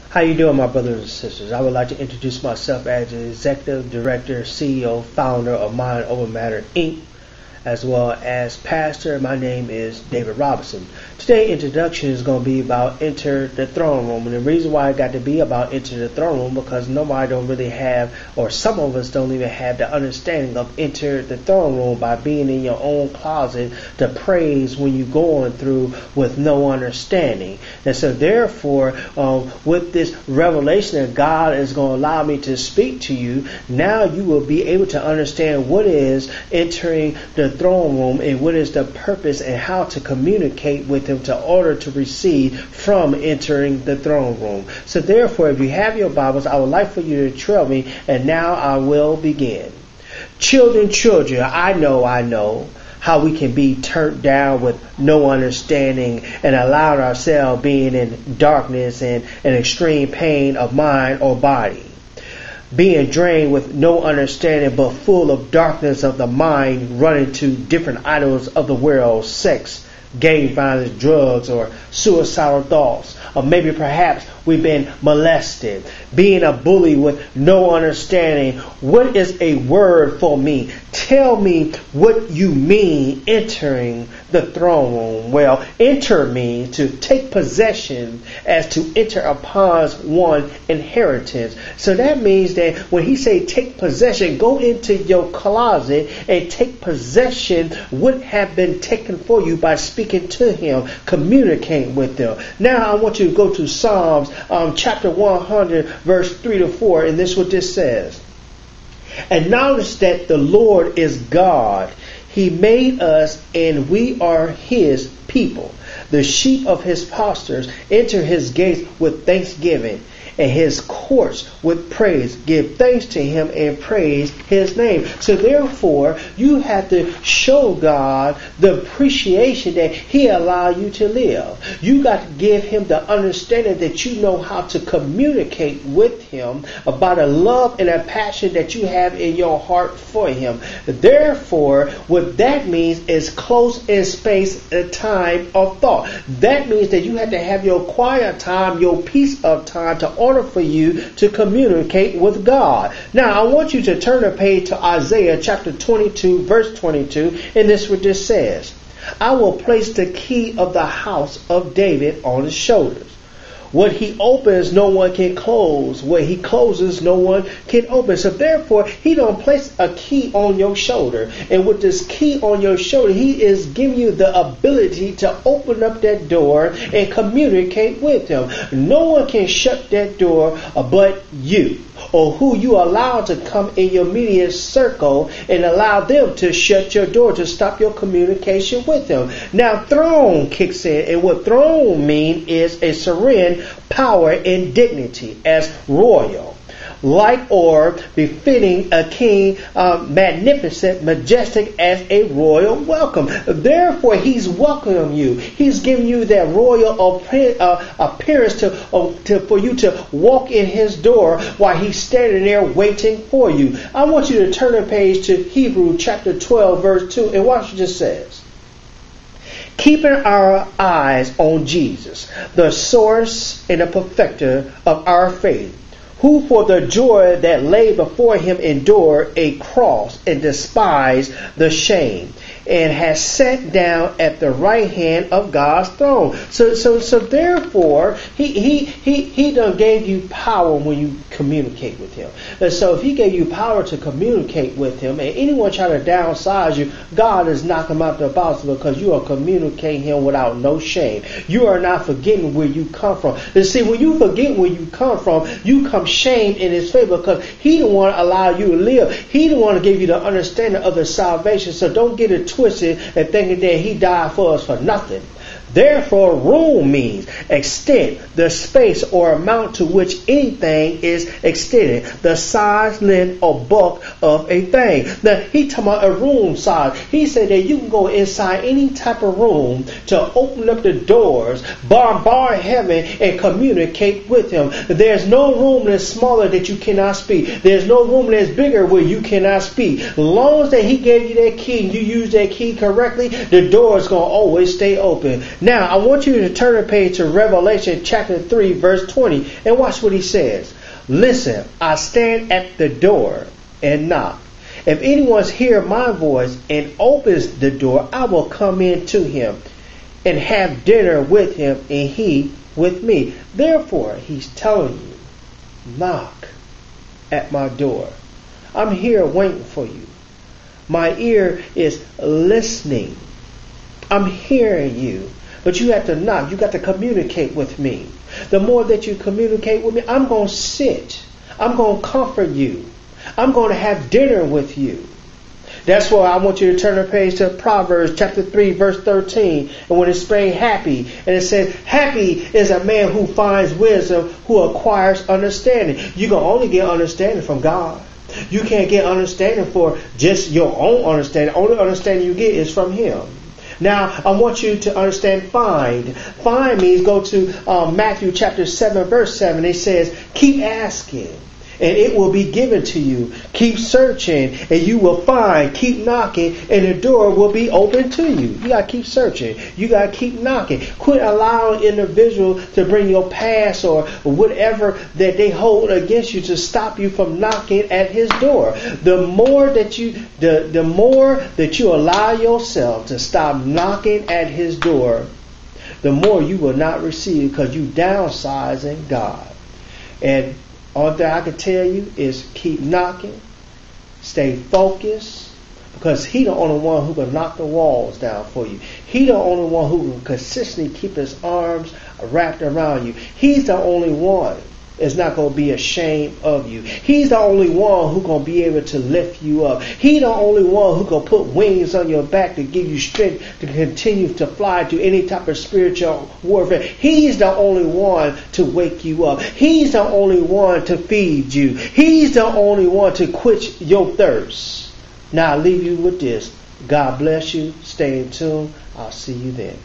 How you doing, my brothers and sisters? I would like to introduce myself as the Executive Director, CEO, Founder of Mind Over Matter, Inc., as well as Pastor. My name is David Robinson. Today's introduction is going to be about Enter the Throne Room. And the reason why it got to be about Enter the Throne Room, because nobody don't really have, or some of us don't even have the understanding of Enter the Throne Room by being in your own closet to praise when you're going through with no understanding. And so therefore, with this revelation that God is going to allow me to speak to you, now you will be able to understand what is entering the throne room and what is the purpose and how to communicate with him to order to receive from entering the throne room. So therefore, if you have your Bibles, I would like for you to trail me, and now I will begin. Children, I know how we can be turned down with no understanding and allow ourselves being in darkness and an extreme pain of mind or body. Being drained with no understanding but full of darkness of the mind, running to different idols of the world, sex, gang violence, drugs, or suicidal thoughts. Or maybe perhaps we've been molested. Being a bully with no understanding. What is a word for me? Tell me what you mean entering the throne room. Well, enter means to take possession, as to enter upon one inheritance. So that means that when he say take possession, go into your closet and take possession what have been taken for you by speaking to him, communicating with them. Now I want you to go to Psalms chapter 100 verse 3 to 4, and this is what this says. Acknowledge that the Lord is God. He made us and we are his people, the sheep of his pastures. Enter his gates with thanksgiving and his courts with praise. Give thanks to him and praise his name. So therefore, you have to show God the appreciation that he allowed you to live. You got to give him the understanding that you know how to communicate with him about a love and a passion that you have in your heart for him. Therefore, what that means is close in space, a time of thought. That means that you have to have your quiet time, your peace of time to order for you to communicate with God. Now, I want you to turn the page to Isaiah chapter 22, verse 22, and this is what this says. I will place the key of the house of David on his shoulders. What he opens, no one can close. What he closes, no one can open. So therefore, he don't place a key on your shoulder. And with this key on your shoulder, he is giving you the ability to open up that door and communicate with him. No one can shut that door but you, or who you allow to come in your immediate circle and allow them to shut your door to stop your communication with them. Now, throne kicks in, and what throne mean is a serene power and dignity as royal, like or befitting a king, magnificent, majestic as a royal welcome. Therefore, he's welcoming you. He's giving you that royal appearance for you to walk in his door while he's standing there waiting for you. I want you to turn the page to Hebrews chapter 12, verse 2, and watch what it says. Keeping our eyes on Jesus, the source and the perfecter of our faith, who for the joy that lay before him endured a cross and despised the shame, and has sat down at the right hand of God's throne. So therefore, he done gave you power when you communicate with him. And so if he gave you power to communicate with him, and anyone try to downsize you, God is knocking them out the box, because you are communicating him without no shame. You are not forgetting where you come from. And see, when you forget where you come shamed in his favor, because he didn't want to allow you to live. He didn't want to give you the understanding of the salvation. So don't get it twisted and thinking that he died for us for nothing. Therefore, room means extent, the space or amount to which anything is extended, the size, length, or bulk of a thing. Now, he talking about a room size. He said that you can go inside any type of room to open up the doors, bombard heaven, and communicate with him. There's no room that's smaller that you cannot speak. There's no room that's bigger where you cannot speak. As long as that he gave you that key and you use that key correctly, the door is going to always stay open. Now, I want you to turn the page to Revelation chapter 3, verse 20, and watch what he says. Listen, I stand at the door and knock. If anyone's hear my voice and opens the door, I will come in to him and have dinner with him and he with me. Therefore, he's telling you, knock at my door. I'm here waiting for you. My ear is listening. I'm hearing you. But you have to knock. You got to communicate with me. The more that you communicate with me, I'm going to sit. I'm going to comfort you. I'm going to have dinner with you. That's why I want you to turn the page to Proverbs chapter 3, verse 13. And when it's saying happy, and it says, happy is a man who finds wisdom, who acquires understanding. You can only get understanding from God. You can't get understanding for just your own understanding. The only understanding you get is from Him. Now, I want you to understand find. Find means go to Matthew chapter 7, verse 7. It says, keep asking, and it will be given to you. Keep searching, and you will find. Keep knocking, and the door will be open to you. You got to keep searching. You got to keep knocking. Quit allowing individuals to bring your past or whatever that they hold against you to stop you from knocking at His door. The more that you allow yourself to stop knocking at His door, the more you will not receive, because you downsizing God. And all that I can tell you is keep knocking, stay focused, because He the only one who can knock the walls down for you. He the only one who can consistently keep His arms wrapped around you. He's the only one that's not going to be ashamed of you. He's the only one who's going to be able to lift you up. He's the only one who can put wings on your back to give you strength to continue to fly through any type of spiritual warfare. He's the only one to wake you up. He's the only one to feed you. He's the only one to quench your thirst. Now I leave you with this. God bless you. Stay in tune. I'll see you then.